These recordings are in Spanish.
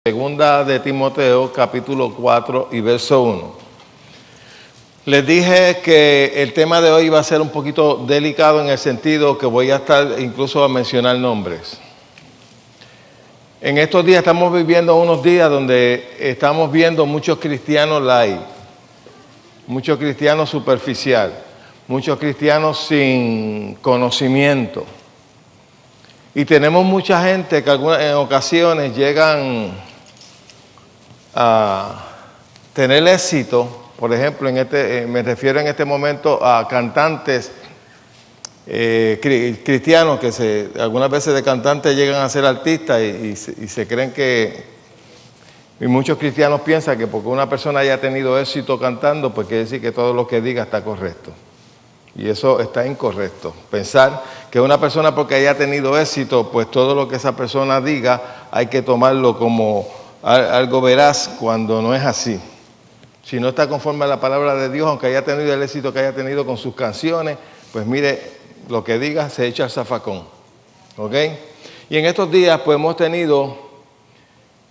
Segunda de Timoteo, capítulo 4 y verso 1. Les dije que el tema de hoy va a ser un poquito delicado en el sentido que voy a estar incluso a mencionar nombres. En estos días estamos viviendo unos días donde estamos viendo muchos cristianos light, muchos cristianos superficial, muchos cristianos sin conocimiento. Y tenemos mucha gente que en ocasiones llegan a tener éxito. Por ejemplo, me refiero en este momento a cantantes cristianos que algunas veces de cantantes llegan a ser artistas y se creen que, y muchos cristianos piensan que porque una persona haya tenido éxito cantando, pues quiere decir que todo lo que diga está correcto. Y eso está incorrecto. Pensar que una persona porque haya tenido éxito, pues todo lo que esa persona diga hay que tomarlo como algo veraz cuando no es así. Si no está conforme a la palabra de Dios, aunque haya tenido el éxito que haya tenido con sus canciones, pues mire, lo que diga se echa al zafacón. ¿Ok? Y en estos días pues hemos tenido,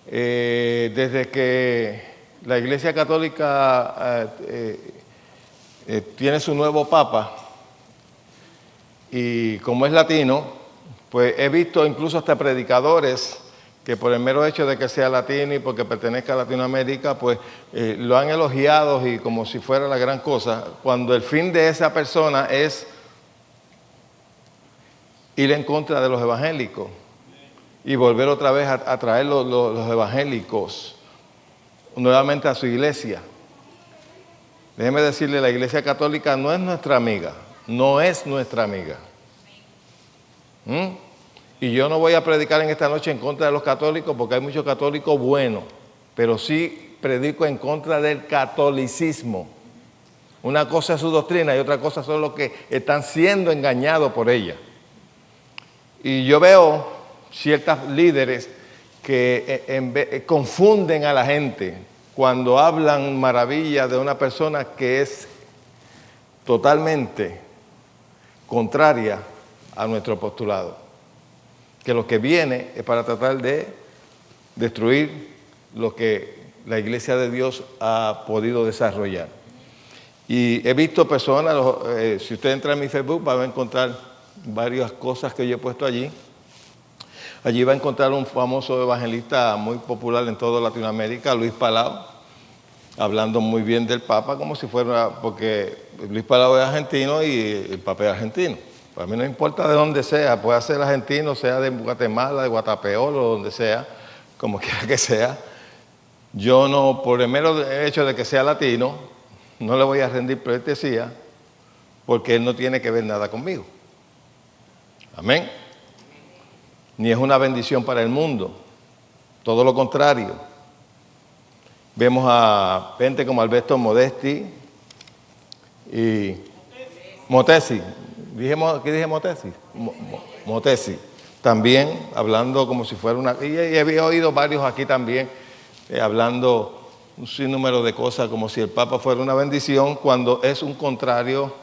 desde que la Iglesia Católica tiene su nuevo Papa, y como es latino, pues he visto incluso hasta predicadores que por el mero hecho de que sea latino y porque pertenezca a Latinoamérica, pues lo han elogiado y como si fuera la gran cosa, cuando el fin de esa persona es ir en contra de los evangélicos y volver otra vez a traer los evangélicos nuevamente a su iglesia. Déjeme decirle, la Iglesia Católica no es nuestra amiga, no es nuestra amiga. Y yo no voy a predicar en esta noche en contra de los católicos porque hay muchos católicos buenos, pero sí predico en contra del catolicismo. Una cosa es su doctrina y otra cosa son los que están siendo engañados por ella. Y yo veo ciertos líderes que confunden a la gente cuando hablan maravillas de una persona que es totalmente contraria a nuestro postulado, que lo que viene es para tratar de destruir lo que la Iglesia de Dios ha podido desarrollar. Y he visto personas, si usted entra en mi Facebook va a encontrar varias cosas que yo he puesto allí. Allí va a encontrar un famoso evangelista muy popular en toda Latinoamérica, Luis Palau, hablando muy bien del Papa como si fuera, porque Luis Palau es argentino y el Papa es argentino. Para mí no importa de dónde sea, puede ser argentino, sea de Guatemala, de Guatapeor o donde sea, como quiera que sea. Yo no, por el mero hecho de que sea latino, no le voy a rendir pleitesía porque él no tiene que ver nada conmigo. Amén. Ni es una bendición para el mundo, todo lo contrario. Vemos a gente como Alberto Modesti y Motesi. ¿Qué dije Motesi? Motesi. También hablando como si fuera una... Y había oído varios aquí también hablando un sinnúmero de cosas como si el Papa fuera una bendición cuando es un contrario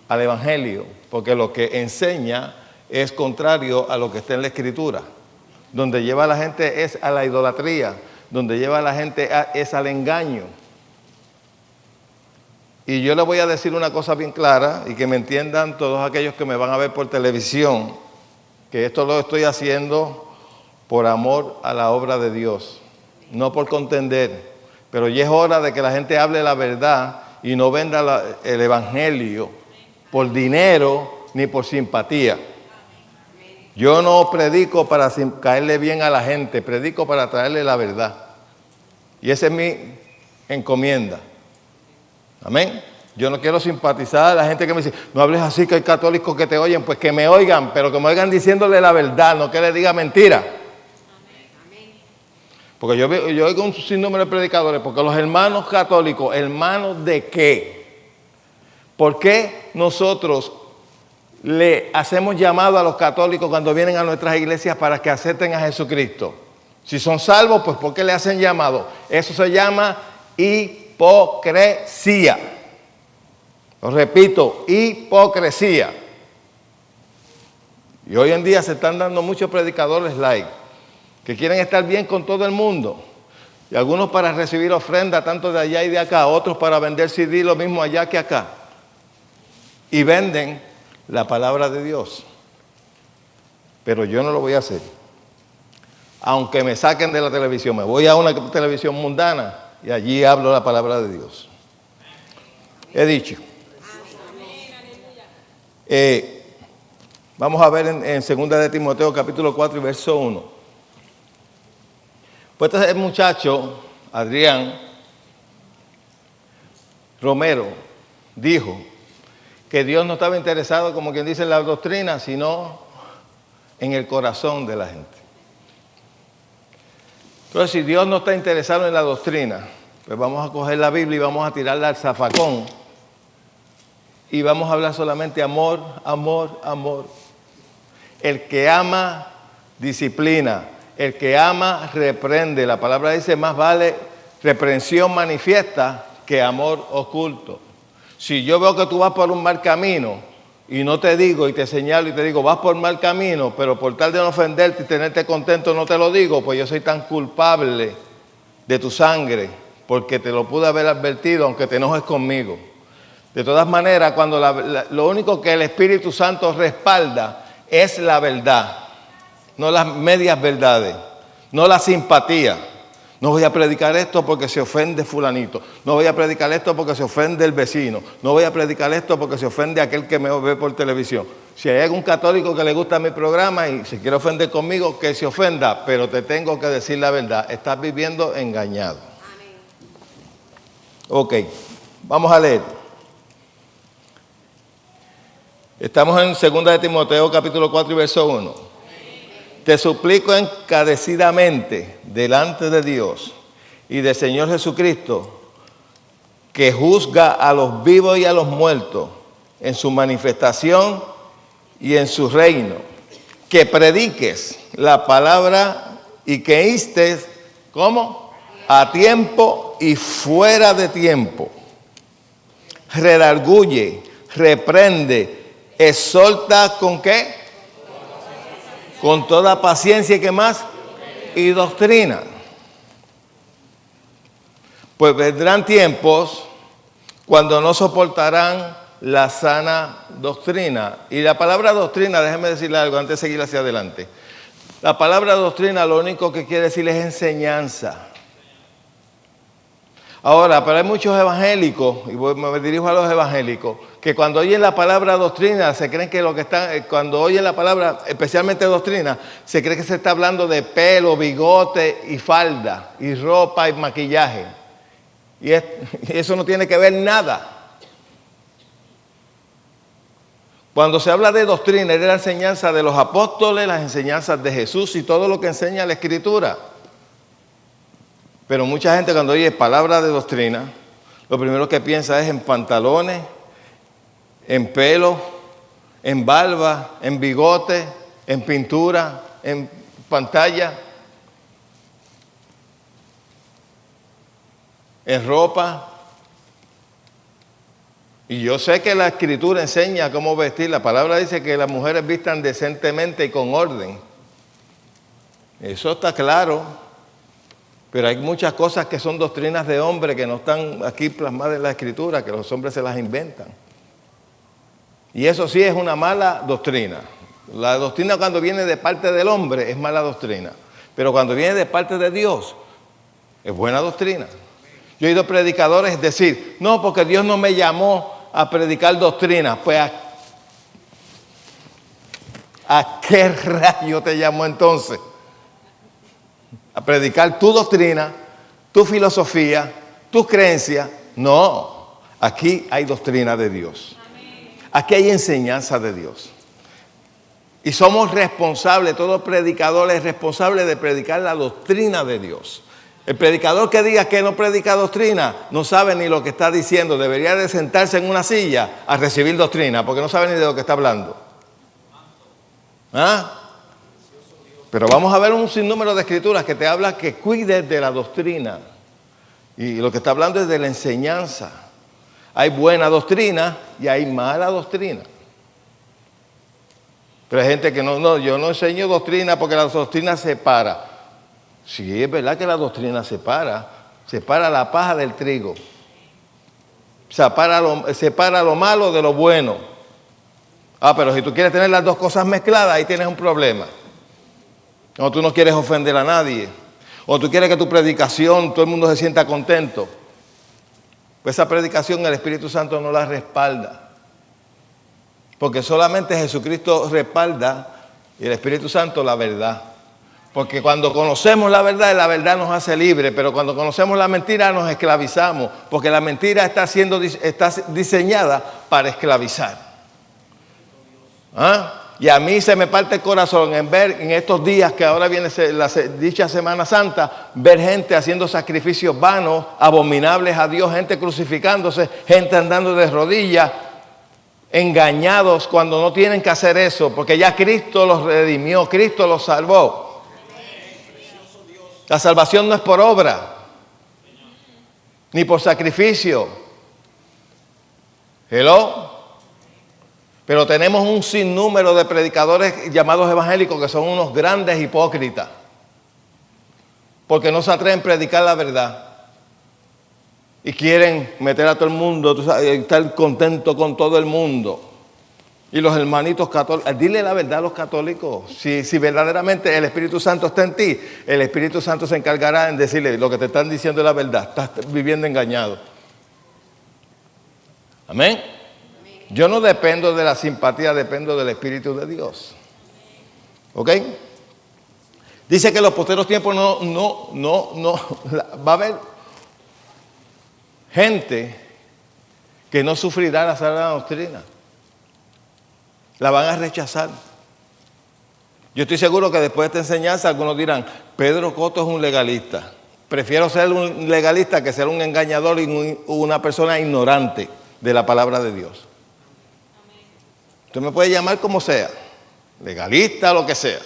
al Evangelio, porque lo que enseña es contrario a lo que está en la Escritura. Donde lleva a la gente es a la idolatría, donde lleva a la gente es al engaño. Y yo les voy a decir una cosa bien clara y que me entiendan todos aquellos que me van a ver por televisión, que esto lo estoy haciendo por amor a la obra de Dios, no por contender, pero ya es hora de que la gente hable la verdad y no venda el evangelio por dinero ni por simpatía. Yo no predico para caerle bien a la gente, predico para traerle la verdad. Y esa es mi encomienda. Amén. Yo no quiero simpatizar a la gente que me dice, no hables así que hay católicos que te oyen, pues que me oigan, pero que me oigan diciéndole la verdad, no que le diga mentira. Porque yo oigo un sinnúmero de predicadores, porque los hermanos católicos, ¿hermanos de qué? ¿Por qué nosotros le hacemos llamado a los católicos cuando vienen a nuestras iglesias para que acepten a Jesucristo? Si son salvos, pues ¿por qué le hacen llamado? Eso se llama hipocresía. Lo repito, hipocresía. Y hoy en día se están dando muchos predicadores light, que quieren estar bien con todo el mundo. Y algunos para recibir ofrenda tanto de allá y de acá, otros para vender CD lo mismo allá que acá. Y venden la palabra de Dios. Pero yo no lo voy a hacer. Aunque me saquen de la televisión, me voy a una televisión mundana y allí hablo la palabra de Dios. He dicho. Vamos a ver en 2 de Timoteo capítulo 4 y verso 1. Pues este muchacho, Adrián Romero, dijo que Dios no estaba interesado, como quien dice, en la doctrina, sino en el corazón de la gente. Entonces, si Dios no está interesado en la doctrina, pues vamos a coger la Biblia y vamos a tirarla al zafacón y vamos a hablar solamente amor, amor, amor. El que ama, disciplina. El que ama, reprende. La palabra dice, más vale reprensión manifiesta que amor oculto. Si yo veo que tú vas por un mal camino y no te digo y te señalo y te digo, vas por mal camino, pero por tal de no ofenderte y tenerte contento no te lo digo, pues yo soy tan culpable de tu sangre porque te lo pude haber advertido aunque te enojes conmigo. De todas maneras, cuando lo único que el Espíritu Santo respalda es la verdad, no las medias verdades, no la simpatía. No voy a predicar esto porque se ofende fulanito. No voy a predicar esto porque se ofende el vecino. No voy a predicar esto porque se ofende aquel que me ve por televisión. Si hay algún católico que le gusta mi programa y se quiere ofender conmigo, que se ofenda, pero te tengo que decir la verdad. Estás viviendo engañado. Amén. Ok, vamos a leer. Estamos en 2 de Timoteo capítulo 4 y verso 1. Te suplico encarecidamente delante de Dios y del Señor Jesucristo, que juzga a los vivos y a los muertos en su manifestación y en su reino, que prediques la palabra y que instes, ¿cómo? A tiempo y fuera de tiempo. Redarguye, reprende, exhorta, ¿con qué? Con toda paciencia y ¿qué más? Y doctrina. Pues vendrán tiempos cuando no soportarán la sana doctrina. Y la palabra doctrina, déjeme decirle algo antes de seguir hacia adelante. La palabra doctrina lo único que quiere decir es enseñanza. Ahora, pero hay muchos evangélicos, y me dirijo a los evangélicos, que cuando oyen la palabra doctrina, se creen que lo que están, cuando oyen la palabra, especialmente doctrina, se cree que se está hablando de pelo, bigote y falda, y ropa y maquillaje. Y eso no tiene que ver nada. Cuando se habla de doctrina, es la enseñanza de los apóstoles, las enseñanzas de Jesús y todo lo que enseña la Escritura. Pero mucha gente cuando oye palabra de doctrina, lo primero que piensa es en pantalones, en pelo, en barba, en bigote, en pintura, en pantalla, en ropa. Y yo sé que la Escritura enseña cómo vestir. La palabra dice que las mujeres vistan decentemente y con orden. Eso está claro. Pero hay muchas cosas que son doctrinas de hombre que no están aquí plasmadas en la Escritura, que los hombres se las inventan. Y eso sí es una mala doctrina. La doctrina cuando viene de parte del hombre es mala doctrina. Pero cuando viene de parte de Dios, es buena doctrina. Yo he oído predicadores decir, no, porque Dios no me llamó a predicar doctrina. Pues, ¿a qué rayo te llamó entonces? A predicar tu doctrina, tu filosofía, tus creencias. No, aquí hay doctrina de Dios. Aquí hay enseñanza de Dios. Y somos responsables, todo predicador es responsable de predicar la doctrina de Dios. El predicador que diga que no predica doctrina, no sabe ni lo que está diciendo. Debería de sentarse en una silla a recibir doctrina, porque no sabe ni de lo que está hablando. ¿Ah? Pero vamos a ver un sinnúmero de escrituras que te habla que cuides de la doctrina. Y lo que está hablando es de la enseñanza. Hay buena doctrina y hay mala doctrina. Pero hay gente que no, yo no enseño doctrina porque la doctrina separa. Sí, es verdad que la doctrina separa la paja del trigo, separa lo malo de lo bueno. Pero si tú quieres tener las dos cosas mezcladas, ahí tienes un problema. O tú no quieres ofender a nadie, o tú quieres que tu predicación todo el mundo se sienta contento. Pues esa predicación el Espíritu Santo no la respalda, porque solamente Jesucristo respalda y el Espíritu Santo la verdad. Porque cuando conocemos la verdad nos hace libres, pero cuando conocemos la mentira nos esclavizamos, porque la mentira está diseñada para esclavizar. Y a mí se me parte el corazón en ver en estos días que ahora viene la dicha Semana Santa, ver gente haciendo sacrificios vanos, abominables a Dios, gente crucificándose, gente andando de rodillas, engañados cuando no tienen que hacer eso, porque ya Cristo los redimió, Cristo los salvó. La salvación no es por obra, ni por sacrificio. Hello. Pero tenemos un sinnúmero de predicadores llamados evangélicos que son unos grandes hipócritas, porque no se atreven a predicar la verdad y quieren meter a todo el mundo, estar contento con todo el mundo. Y los hermanitos católicos, dile la verdad a los católicos. Si verdaderamente el Espíritu Santo está en ti, el Espíritu Santo se encargará en decirle lo que te están diciendo es la verdad. Estás viviendo engañado. Amén. Yo no dependo de la simpatía, dependo del Espíritu de Dios. ¿Ok? Dice que en los posteros tiempos va a haber gente que no sufrirá la sana doctrina. La van a rechazar. Yo estoy seguro que después de esta enseñanza algunos dirán, Pedro Coto es un legalista. Prefiero ser un legalista que ser un engañador y una persona ignorante de la palabra de Dios. Usted me puede llamar como sea, legalista, lo que sea,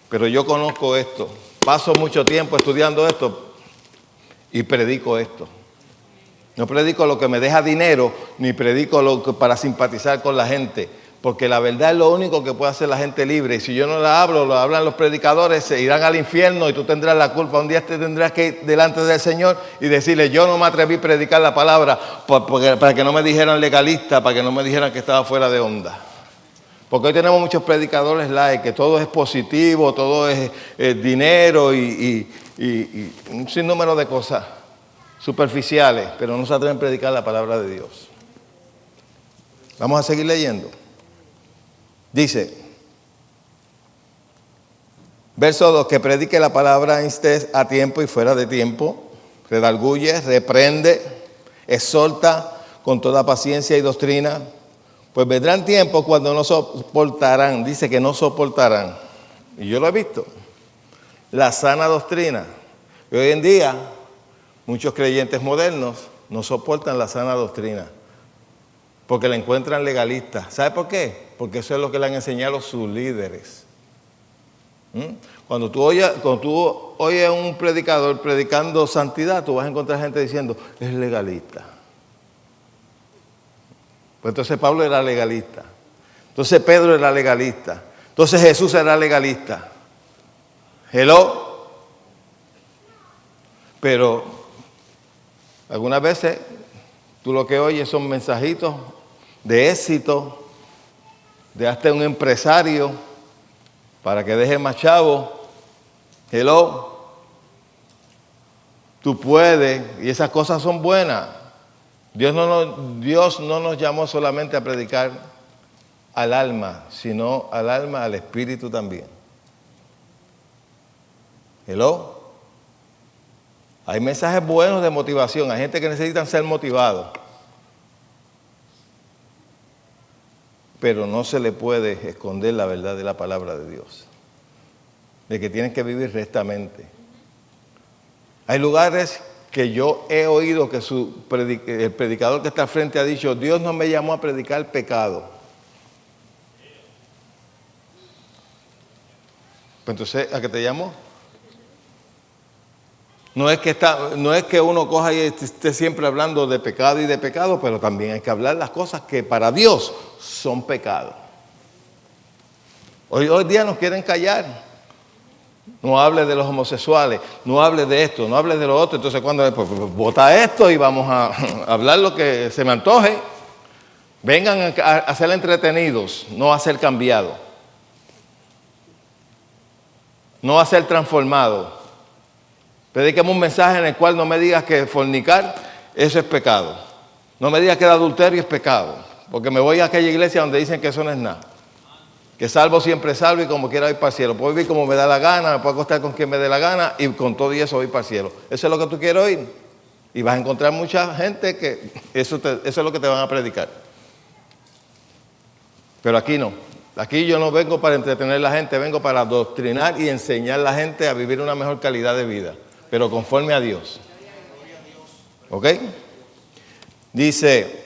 pero yo conozco esto, paso mucho tiempo estudiando esto y predico esto. No predico lo que me deja dinero, ni predico para simpatizar con la gente, porque la verdad es lo único que puede hacer la gente libre. Y si yo no la hablo, lo hablan los predicadores, se irán al infierno y tú tendrás la culpa. Un día te tendrás que ir delante del Señor y decirle, yo no me atreví a predicar la palabra para que no me dijeran legalista, para que no me dijeran que estaba fuera de onda. Porque hoy tenemos muchos predicadores light, que todo es positivo, todo es dinero y un sinnúmero de cosas superficiales, pero no se atreven a predicar la palabra de Dios. Vamos a seguir leyendo. Dice, verso 2, que predique la palabra estés a tiempo y fuera de tiempo, redarguye, reprende, exhorta con toda paciencia y doctrina, pues vendrán tiempos cuando no soportarán, dice que no soportarán, y yo lo he visto, la sana doctrina. Y hoy en día, muchos creyentes modernos no soportan la sana doctrina, porque la encuentran legalista. ¿Sabe por qué? Porque eso es lo que le han enseñado sus líderes. Cuando tú oyes a un predicador predicando santidad, tú vas a encontrar gente diciendo, es legalista. Pues entonces Pablo era legalista. Entonces Pedro era legalista. Entonces Jesús era legalista. Hello. Pero algunas veces tú lo que oyes son mensajitos de éxito, de hasta un empresario, para que deje más chavo. Hello. Tú puedes, y esas cosas son buenas. Dios no nos llamó solamente a predicar al alma, sino al alma, al espíritu también. Hello. Hay mensajes buenos de motivación, hay gente que necesita ser motivados. Pero no se le puede esconder la verdad de la palabra de Dios, de que tienen que vivir rectamente. Hay lugares que yo he oído que el predicador que está al frente ha dicho, Dios no me llamó a predicar pecado. Pues entonces, ¿a qué te llamó? No es que uno coja y esté siempre hablando de pecado y de pecado, pero también hay que hablar las cosas que para Dios son pecados. Hoy día nos quieren callar. No hable de los homosexuales, no hable de esto, no hable de lo otro. Entonces cuando pues, vota esto y vamos a hablar lo que se me antoje. Vengan a ser entretenidos, no a ser cambiados. No a ser transformados. Predíqueme un mensaje en el cual no me digas que fornicar, eso es pecado. No me digas que el adulterio es pecado. Porque me voy a aquella iglesia donde dicen que eso no es nada. Que salvo siempre salvo y como quiera ir para el cielo. Puedo vivir como me da la gana, me puedo acostar con quien me dé la gana y con todo y eso voy para el cielo. Eso es lo que tú quieres oír. Y vas a encontrar mucha gente que eso es lo que te van a predicar. Pero aquí no. Aquí yo no vengo para entretener a la gente, vengo para adoctrinar y enseñar a la gente a vivir una mejor calidad de vida. Pero conforme a Dios. ¿Ok? Dice...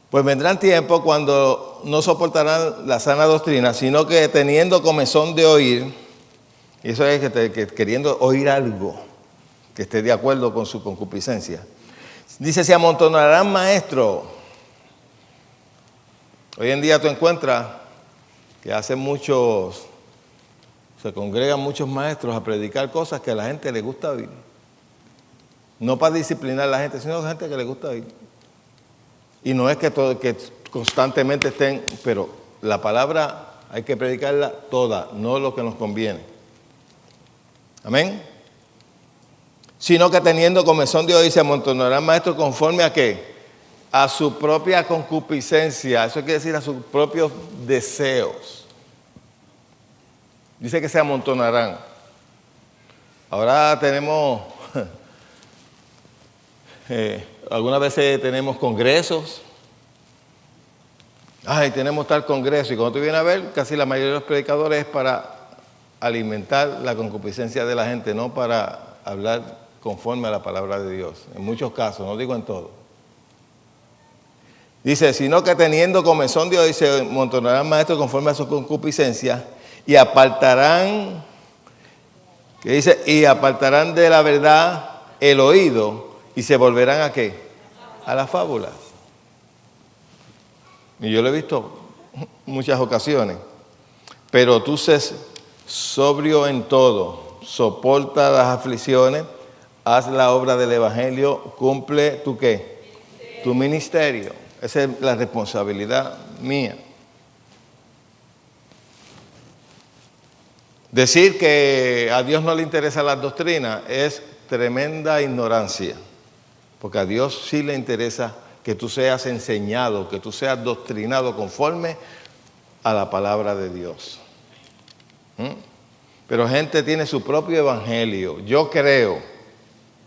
Pues vendrán tiempos cuando no soportarán la sana doctrina, sino que teniendo comezón de oír, y eso es que queriendo oír algo que esté de acuerdo con su concupiscencia. Dice, se amontonarán maestros. Hoy en día tú encuentras que se congregan muchos maestros a predicar cosas que a la gente le gusta oír. No para disciplinar a la gente, sino a la gente que le gusta oír. Y no es que constantemente estén, pero la palabra hay que predicarla toda, no lo que nos conviene. Amén. Sino que teniendo comezón de oír se amontonarán maestros conforme a ¿qué? A su propia concupiscencia. Eso quiere decir a sus propios deseos. Dice que se amontonarán. Ahora tenemos... algunas veces tenemos congresos. Tenemos tal congreso. Y cuando tú vienes a ver, casi la mayoría de los predicadores es para alimentar la concupiscencia de la gente, no para hablar conforme a la palabra de Dios. En muchos casos, no digo en todo. Dice, sino que teniendo comezón de oír se amontonarán maestros conforme a su concupiscencia y apartarán, que dice, y apartarán de la verdad el oído. ¿Y se volverán a qué? A las fábulas. Y yo lo he visto muchas ocasiones. Pero tú sé sobrio en todo, soporta las aflicciones, haz la obra del evangelio, cumple tu ¿qué? Tu ministerio. Esa es la responsabilidad mía. Decir que a Dios no le interesa las doctrinas es tremenda ignorancia. Porque a Dios sí le interesa que tú seas enseñado, que tú seas doctrinado conforme a la palabra de Dios. Pero gente tiene su propio evangelio, yo creo.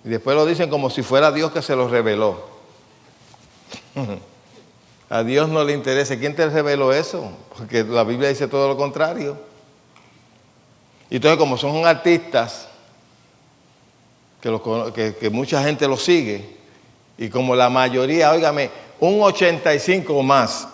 Y después lo dicen como si fuera Dios que se lo reveló. A Dios no le interesa. ¿Quién te reveló eso? Porque la Biblia dice todo lo contrario. Y entonces como son artistas, que mucha gente los sigue, y como la mayoría, óigame, un 85 o más,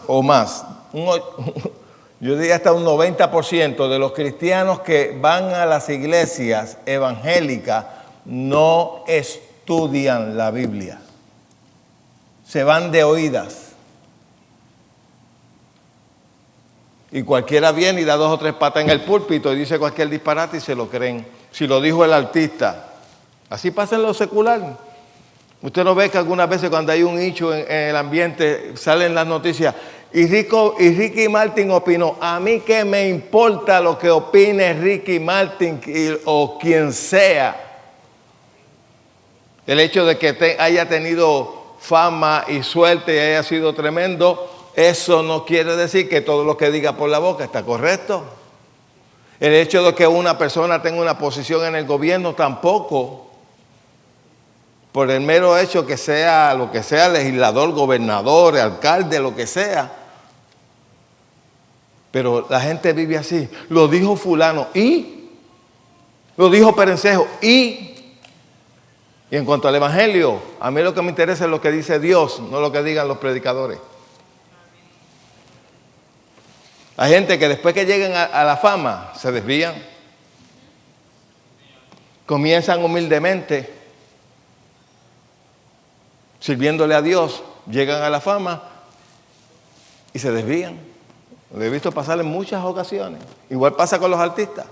yo diría hasta un 90% de los cristianos que van a las iglesias evangélicas no estudian la Biblia. Se van de oídas. Y cualquiera viene y da 2 o 3 patas en el púlpito y dice cualquier disparate y se lo creen. Si lo dijo el artista. Así pasa en lo secular. Usted no ve que algunas veces cuando hay un hecho en el ambiente salen las noticias y Ricky Martin opinó. A mí qué me importa lo que opine Ricky Martin o quien sea. El hecho de que haya tenido fama y suerte y haya sido tremendo, eso no quiere decir que todo lo que diga por la boca está correcto. El hecho de que una persona tenga una posición en el gobierno tampoco. Por el mero hecho que sea lo que sea, legislador, gobernador, alcalde, lo que sea. Pero la gente vive así. Lo dijo fulano y lo dijo Perencejo y en cuanto al evangelio, a mí lo que me interesa es lo que dice Dios, no lo que digan los predicadores. Hay gente que después que llegan a la fama se desvían. Comienzan humildemente sirviéndole a Dios, llegan a la fama y se desvían. Lo he visto pasar en muchas ocasiones. Igual pasa con los artistas.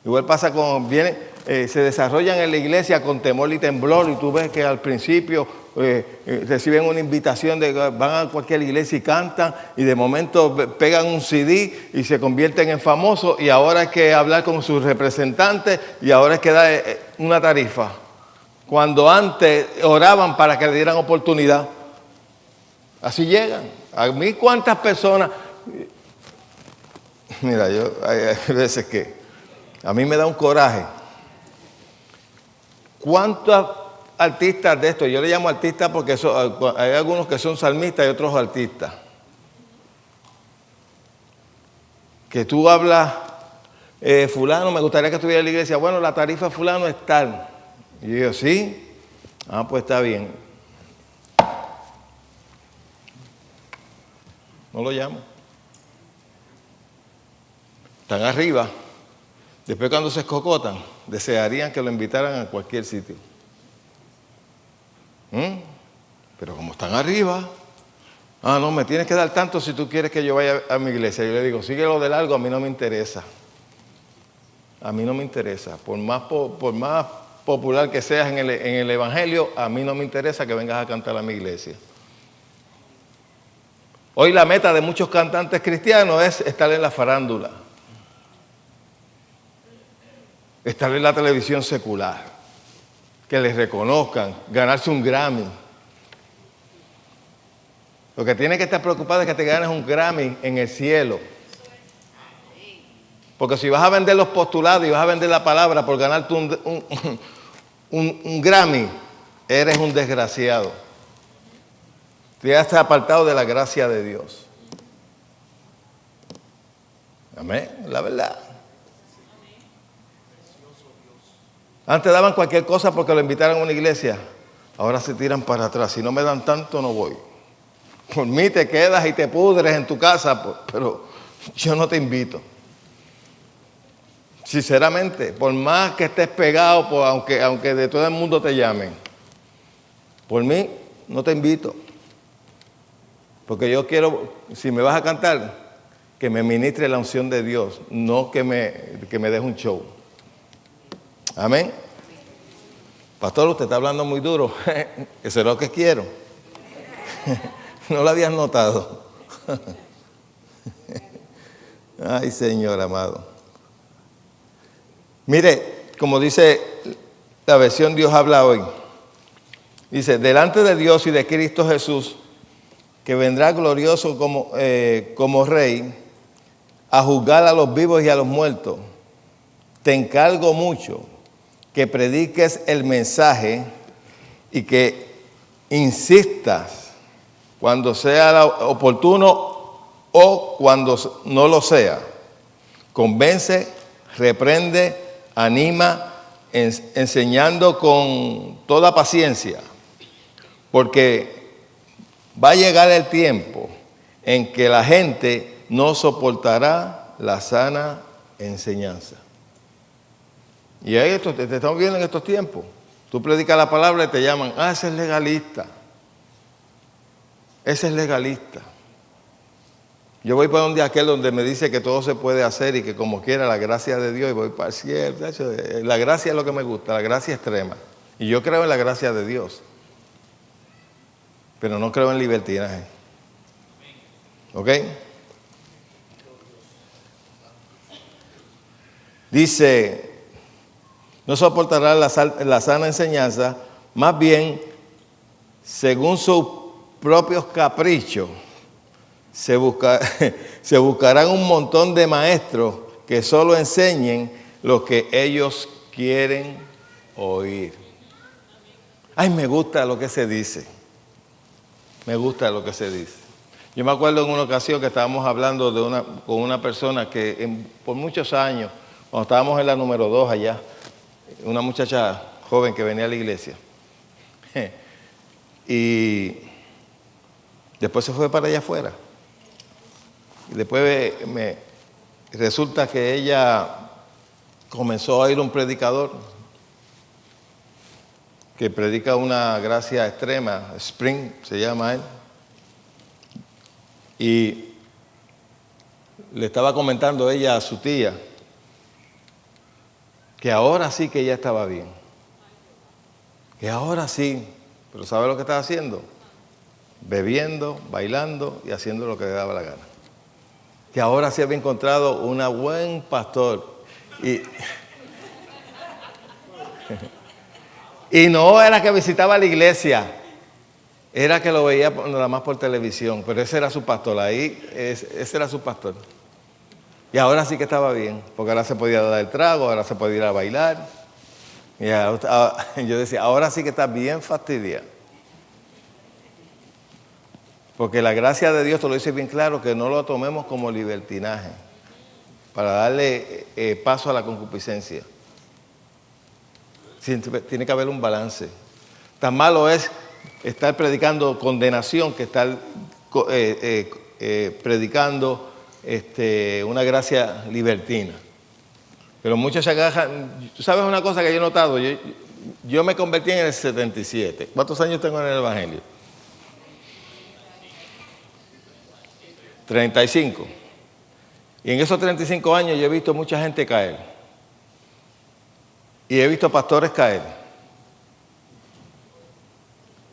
Igual pasa con, se desarrollan en la iglesia con temor y temblor, y tú ves que al principio reciben una invitación, van a cualquier iglesia y cantan, y de momento pegan un CD y se convierten en famosos, y ahora hay que hablar con sus representantes, y ahora hay que dar una tarifa. Cuando antes oraban para que le dieran oportunidad. Así llegan. A mí cuántas personas... Mira, hay veces que... A mí me da un coraje. ¿Cuántos artistas de esto? Yo le llamo artistas porque hay algunos que son salmistas y otros artistas. Que tú hablas, fulano, me gustaría que estuviera en la iglesia. Bueno, la tarifa fulano es tal. Y yo, ¿sí? Ah, pues está bien. No lo llamo. Están arriba. Después cuando se escocotan, desearían que lo invitaran a cualquier sitio. Pero como están arriba, no, me tienes que dar tanto si tú quieres que yo vaya a mi iglesia. Yo le digo, síguelo de largo, a mí no me interesa. A mí no me interesa. Por más popular que seas en el evangelio, a mí no me interesa que vengas a cantar a mi iglesia. Hoy la meta de muchos cantantes cristianos es estar en la farándula. Estar en la televisión secular, que les reconozcan, ganarse un Grammy. Lo que tienes que estar preocupado es que te ganes un Grammy en el cielo. Porque si vas a vender los postulados y vas a vender la palabra por ganarte un Grammy, eres un desgraciado. Te has apartado de la gracia de Dios. Amén, la verdad. Antes daban cualquier cosa porque lo invitaran a una iglesia. Ahora se tiran para atrás. Si no me dan tanto, no voy. Por mí te quedas y te pudres en tu casa, pero yo no te invito. Sinceramente, por más que estés pegado, aunque de todo el mundo te llamen, por mí no te invito. Porque yo quiero, si me vas a cantar, que me ministre la unción de Dios, no que me des un show. Amén. Pastor, usted está hablando muy duro. Eso es lo que quiero. No lo habías notado. Ay, Señor amado. Mire, como dice la versión Dios habla hoy. Dice, delante de Dios y de Cristo Jesús, que vendrá glorioso como Rey, a juzgar a los vivos y a los muertos, te encargo mucho que prediques el mensaje y que insistas cuando sea oportuno o cuando no lo sea. Convence, reprende, anima, enseñando con toda paciencia, porque va a llegar el tiempo en que la gente no soportará la sana enseñanza. Y ahí te estamos viendo en estos tiempos. Tú predicas la palabra y te llaman, ese es legalista. Ese es legalista. Yo voy para aquel donde me dice que todo se puede hacer y que como quiera la gracia de Dios, y voy para el cielo. La gracia es lo que me gusta, la gracia extrema. Y yo creo en la gracia de Dios. Pero no creo en libertinaje. ¿Ok? Dice, no soportará la sana enseñanza, más bien, según sus propios caprichos, se buscarán un montón de maestros que solo enseñen lo que ellos quieren oír. Ay, me gusta lo que se dice. Me gusta lo que se dice. Yo me acuerdo en una ocasión que estábamos hablando con una persona que por muchos años, cuando estábamos en la número 2 allá, una muchacha joven que venía a la iglesia. Y después se fue para allá afuera. Y después resulta que ella comenzó a oír un predicador que predica una gracia extrema, Spring se llama él. Y le estaba comentando ella a su tía que ahora sí que ella estaba bien. Que ahora sí. Pero ¿sabe lo que estaba haciendo? Bebiendo, bailando y haciendo lo que le daba la gana. Que ahora sí había encontrado un buen pastor. Y no era que visitaba la iglesia, era que lo veía nada más por televisión, pero ese era su pastor, ese era su pastor. Y ahora sí que estaba bien, porque ahora se podía dar el trago, ahora se podía ir a bailar. Y yo decía, ahora sí que está bien fastidiado. Porque la gracia de Dios te lo dice bien claro, que no lo tomemos como libertinaje, para darle paso a la concupiscencia. Tiene que haber un balance. Tan malo es estar predicando condenación que estar predicando una gracia libertina. Pero muchos se agarran. ¿Tú sabes una cosa que yo he notado? Yo me convertí en el 77. ¿Cuántos años tengo en el Evangelio? 35. Y en esos 35 años yo he visto mucha gente caer. Y he visto pastores caer.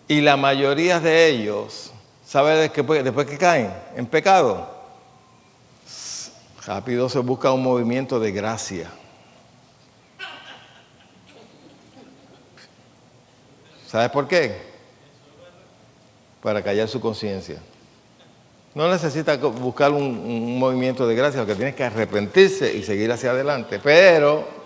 Y la mayoría de ellos, ¿sabe después que caen? En pecado. Rápido se busca un movimiento de gracia. ¿Sabes por qué? Para callar su conciencia. No necesita buscar un movimiento de gracia, lo que tiene es que arrepentirse y seguir hacia adelante. Pero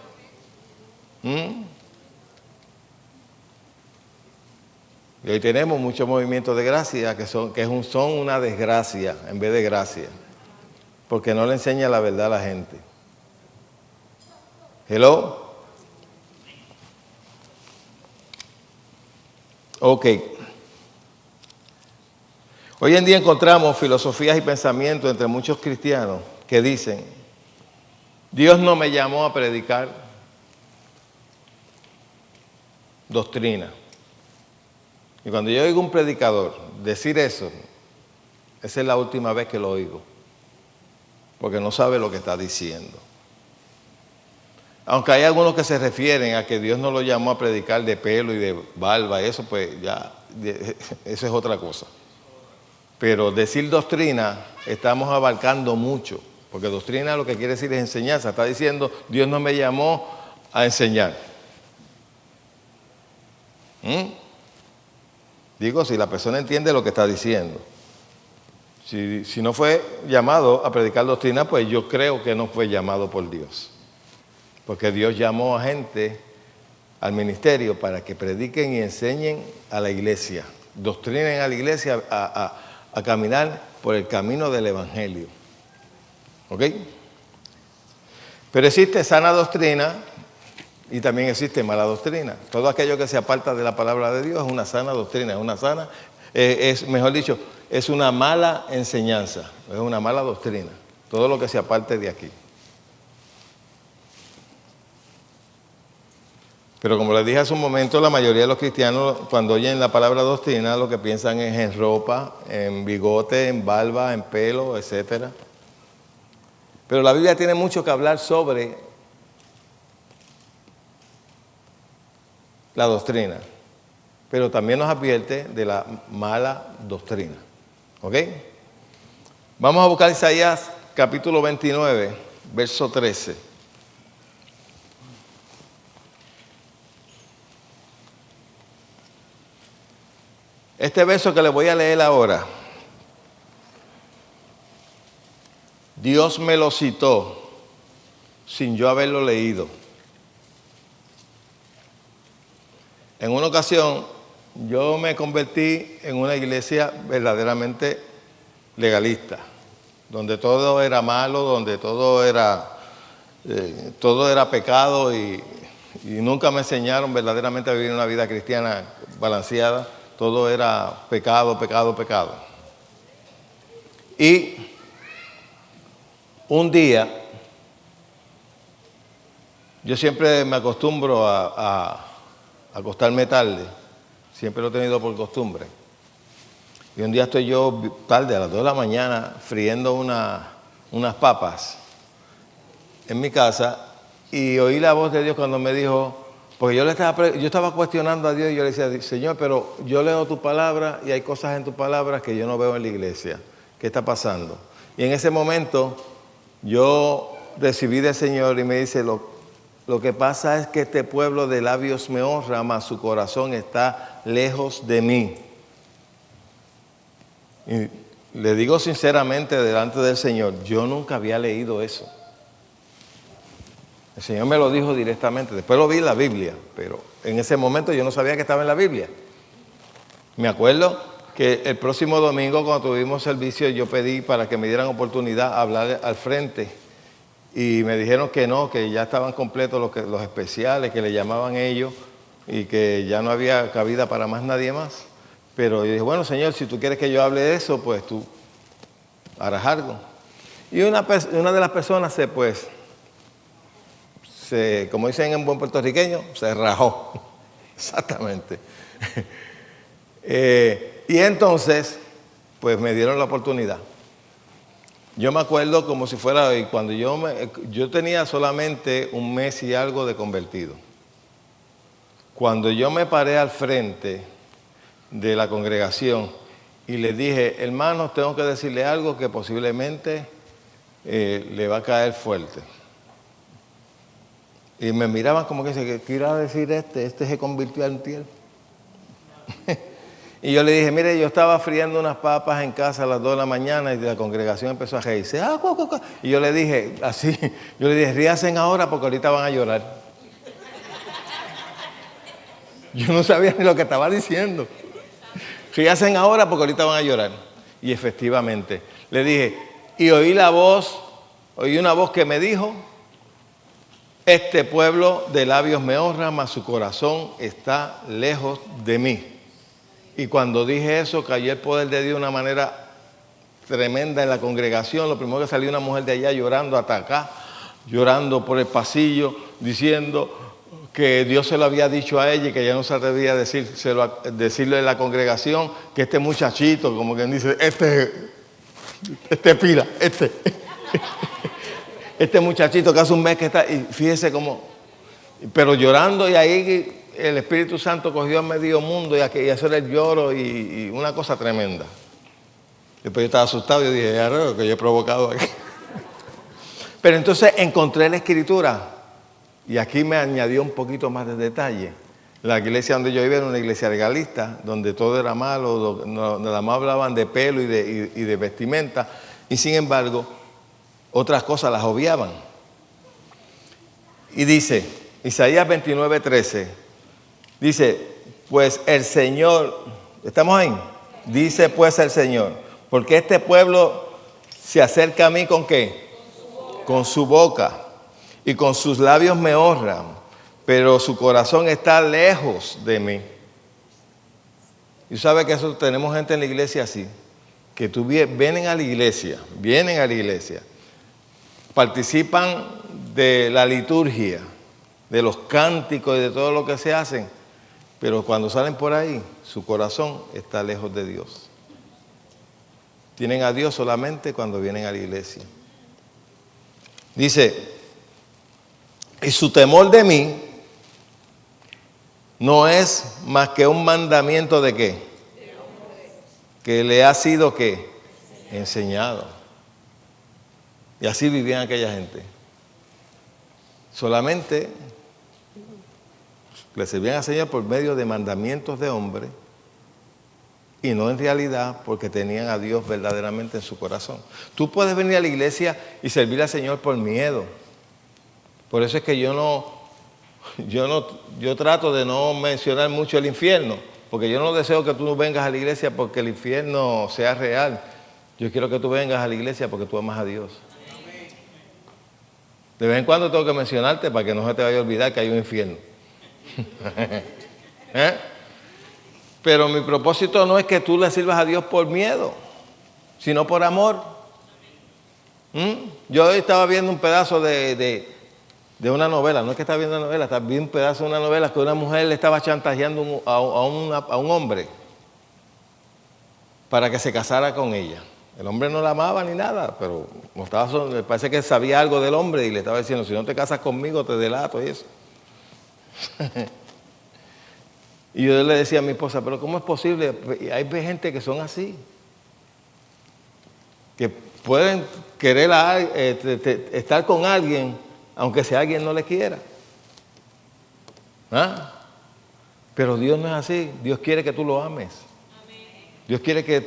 y hoy tenemos muchos movimientos de gracia que son una desgracia en vez de gracia, porque no le enseña la verdad a la gente. Hello. Ok. Hoy en día encontramos filosofías y pensamientos entre muchos cristianos que dicen, Dios no me llamó a predicar doctrina. Y cuando yo oigo un predicador decir eso, esa es la última vez que lo oigo, porque no sabe lo que está diciendo. Aunque hay algunos que se refieren a que Dios no lo llamó a predicar de pelo y de barba, eso pues ya, eso es otra cosa. Pero decir doctrina, estamos abarcando mucho, porque doctrina lo que quiere decir es enseñanza. Está diciendo, Dios no me llamó a enseñar. Digo, si la persona entiende lo que está diciendo. Si no fue llamado a predicar doctrina, pues yo creo que no fue llamado por Dios. Porque Dios llamó a gente al ministerio para que prediquen y enseñen a la iglesia. Doctrinen a la iglesia a caminar por el camino del evangelio. ¿Ok? Pero existe sana doctrina y también existe mala doctrina. Todo aquello que se aparta de la palabra de Dios es una sana doctrina, mejor dicho, es una mala enseñanza, es una mala doctrina. Todo lo que se aparte de aquí. Pero como les dije hace un momento, la mayoría de los cristianos cuando oyen la palabra doctrina lo que piensan es en ropa, en bigote, en barba, en pelo, etc. Pero la Biblia tiene mucho que hablar sobre la doctrina, pero también nos advierte de la mala doctrina. ¿Ok? Vamos a buscar Isaías capítulo 29, verso 13. Este verso que les voy a leer ahora, Dios me lo citó sin yo haberlo leído. En una ocasión, yo me convertí en una iglesia verdaderamente legalista, donde todo era malo, donde todo era pecado y nunca me enseñaron verdaderamente a vivir una vida cristiana balanceada. Todo era pecado, pecado, pecado. Y un día, yo siempre me acostumbro a acostarme tarde, siempre lo he tenido por costumbre. Y un día estoy yo tarde, a las 2 de la mañana, friendo un unas papas en mi casa y oí la voz de Dios cuando me dijo, porque yo estaba cuestionando a Dios y yo le decía, Señor, pero yo leo tu palabra y hay cosas en tu palabra que yo no veo en la iglesia. ¿Qué está pasando? Y en ese momento yo recibí del Señor y me dice, lo que pasa es que este pueblo de labios me honra, mas su corazón está lejos de mí. Y le digo sinceramente delante del Señor, yo nunca había leído eso. El Señor me lo dijo directamente, después lo vi en la Biblia, pero en ese momento yo no sabía que estaba en la Biblia. Me acuerdo que el próximo domingo cuando tuvimos servicio yo pedí para que me dieran oportunidad a hablar al frente y me dijeron que no, que ya estaban completos los especiales que le llamaban ellos y que ya no había cabida para más nadie más. Pero yo dije, bueno, Señor, si tú quieres que yo hable de eso, pues tú harás algo. Y una de las personas como dicen en buen puertorriqueño, se rajó. Exactamente. Y entonces, pues me dieron la oportunidad. Yo me acuerdo como si fuera hoy, cuando yo tenía solamente un mes y algo de convertido. Cuando yo me paré al frente de la congregación y les dije, hermanos, tengo que decirle algo que posiblemente le va a caer fuerte. Y me miraban como que dice, ¿qué irá a decir este? Este se convirtió en tiel. Y yo le dije, mire, yo estaba friendo unas papas en casa a las 2 de la mañana y la congregación empezó a reírse. Y yo le dije, así, ríasen ahora porque ahorita van a llorar. Yo no sabía ni lo que estaba diciendo. Ríasen ahora porque ahorita van a llorar. Y efectivamente, le dije, y oí una voz que me dijo, este pueblo de labios me honra, mas su corazón está lejos de mí. Y cuando dije eso, cayó el poder de Dios de una manera tremenda en la congregación. Lo primero que salió una mujer de allá llorando hasta acá, llorando por el pasillo, diciendo que Dios se lo había dicho a ella y que ella no se atrevía a decirle en la congregación que este muchachito, como quien dice, este muchachito que hace un mes que está, y fíjese cómo, pero llorando, y ahí el Espíritu Santo cogió a medio mundo y eso era el lloro y una cosa tremenda. Después yo estaba asustado y dije, ya raro que yo he provocado aquí. Pero entonces encontré la Escritura y aquí me añadió un poquito más de detalle. La iglesia donde yo iba era una iglesia legalista, donde todo era malo, nada más hablaban de pelo y de vestimenta, y sin embargo, otras cosas las obviaban. Y dice, Isaías 29:13, dice, pues el Señor, ¿estamos ahí? Dice pues el Señor, porque este pueblo se acerca a mí ¿con qué? Con su boca, y con sus labios me honran, pero su corazón está lejos de mí. Y sabe que eso tenemos gente en la iglesia así, que vienen a la iglesia, participan de la liturgia, de los cánticos y de todo lo que se hacen, pero cuando salen por ahí, su corazón está lejos de Dios. Tienen a Dios solamente cuando vienen a la iglesia. Dice, y su temor de mí no es más que un mandamiento de ¿qué? Que le ha sido ¿qué? Enseñado. Y así vivían aquella gente. Solamente le servían al Señor por medio de mandamientos de hombre y no en realidad porque tenían a Dios verdaderamente en su corazón. Tú puedes venir a la iglesia y servir al Señor por miedo. Por eso es que yo trato de no mencionar mucho el infierno, porque yo no deseo que tú vengas a la iglesia porque el infierno sea real. Yo quiero que tú vengas a la iglesia porque tú amas a Dios. De vez en cuando tengo que mencionarte para que no se te vaya a olvidar que hay un infierno. Pero mi propósito no es que tú le sirvas a Dios por miedo, sino por amor. Yo hoy estaba viendo un pedazo de una novela, no es que estaba viendo una novela, estaba viendo un pedazo de una novela que una mujer le estaba chantajeando a un hombre para que se casara con ella. El hombre no la amaba ni nada, pero parece que sabía algo del hombre y le estaba diciendo, si no te casas conmigo te delato y eso. Y yo le decía a mi esposa, pero ¿cómo es posible? Hay gente que son así, que pueden querer estar con alguien, aunque sea alguien no le quiera. ¿Ah? Pero Dios no es así. Dios quiere que tú lo ames. Dios quiere que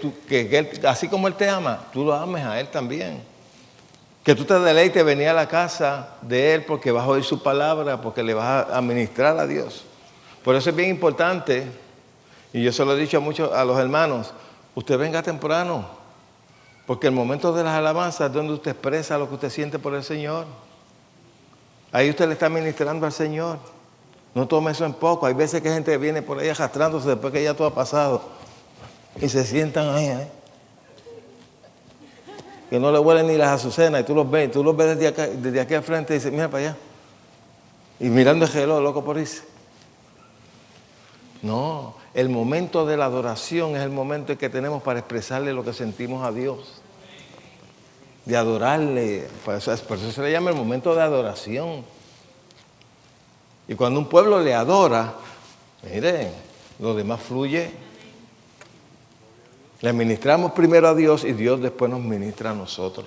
Él, así como Él te ama, tú lo ames a Él también. Que tú te deleites venir a la casa de Él porque vas a oír su palabra, porque le vas a administrar a Dios. Por eso es bien importante, y yo se lo he dicho a los hermanos, usted venga temprano, porque el momento de las alabanzas es donde usted expresa lo que usted siente por el Señor. Ahí usted le está ministrando al Señor. No tome eso en poco. Hay veces que gente viene por ahí arrastrándose después que ya todo ha pasado y se sientan ahí, que no le huelen ni las azucenas y tú los ves desde aquí al frente y dices, mira para allá. Y mirando el reloj, loco por irse. No, el momento de la adoración es el momento en que tenemos para expresarle lo que sentimos a Dios. De adorarle. Por eso se le llama el momento de adoración. Y cuando un pueblo le adora, miren, lo demás fluye. Le ministramos primero a Dios y Dios después nos ministra a nosotros.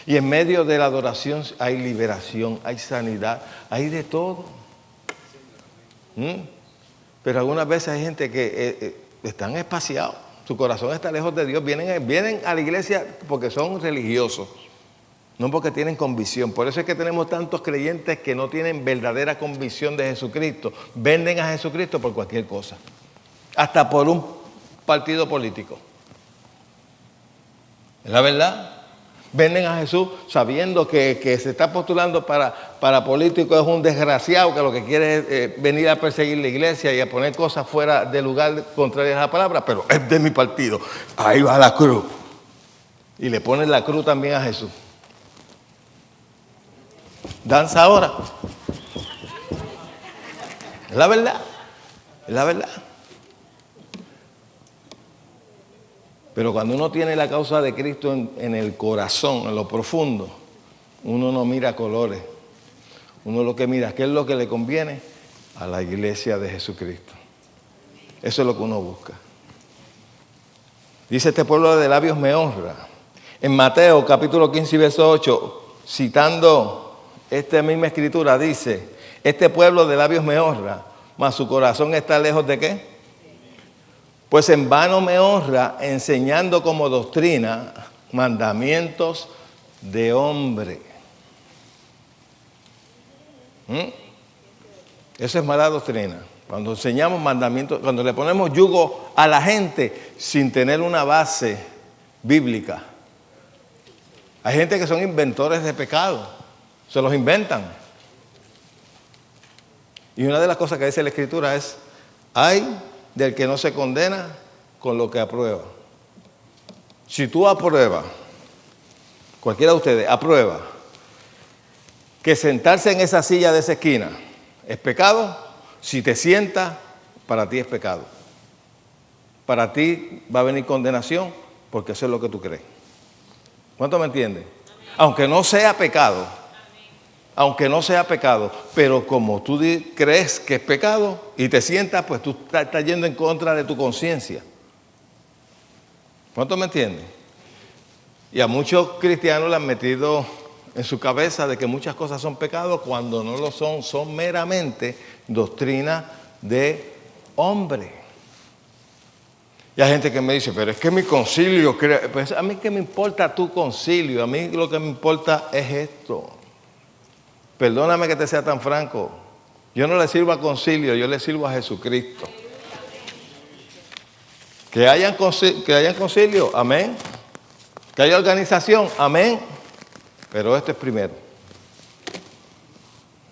Y en medio de la adoración hay liberación, hay sanidad, hay de todo. Pero algunas veces hay gente que están espaciados, su corazón está lejos de Dios, vienen a la iglesia porque son religiosos, no porque tienen convicción. Por eso es que tenemos tantos creyentes que no tienen verdadera convicción de Jesucristo. Venden a Jesucristo por cualquier cosa, hasta por un partido político. ¿Es la verdad? Venden a Jesús sabiendo que se está postulando para político, es un desgraciado que lo que quiere es venir a perseguir la iglesia y a poner cosas fuera de lugar contrarias a la palabra, pero es de mi partido. Ahí va la cruz. Y le ponen la cruz también a Jesús. Danza ahora. Es la verdad. Es la verdad. Pero cuando uno tiene la causa de Cristo en el corazón, en lo profundo, uno no mira colores. Uno lo que mira, ¿qué es lo que le conviene? A la iglesia de Jesucristo. Eso es lo que uno busca. Dice, este pueblo de labios me honra. En Mateo capítulo 15 y verso 8, citando esta misma escritura, dice, este pueblo de labios me honra, mas su corazón está lejos de ¿qué? Pues en vano me honra enseñando como doctrina mandamientos de hombre. Eso es mala doctrina. Cuando enseñamos mandamientos, cuando le ponemos yugo a la gente sin tener una base bíblica. Hay gente que son inventores de pecado, se los inventan. Y una de las cosas que dice la Escritura es, hay del que no se condena con lo que aprueba. Si tú apruebas, cualquiera de ustedes aprueba, que sentarse en esa silla de esa esquina es pecado, si te sientas, para ti es pecado. Para ti va a venir condenación porque eso es lo que tú crees. ¿Cuánto me entiendes? Aunque no sea pecado, pero como tú crees que es pecado y te sientas, pues tú estás yendo en contra de tu conciencia. ¿Cuánto me entiendes? Y a muchos cristianos le han metido en su cabeza de que muchas cosas son pecados cuando no lo son, son meramente doctrina de hombre. Y hay gente que me dice, pero es que mi concilio, pues a mí qué me importa tu concilio, a mí lo que me importa es esto. Perdóname que te sea tan franco, yo no le sirvo a concilio, yo le sirvo a Jesucristo. Que hayan concilio, amén. Que haya organización, amén. Pero esto es primero.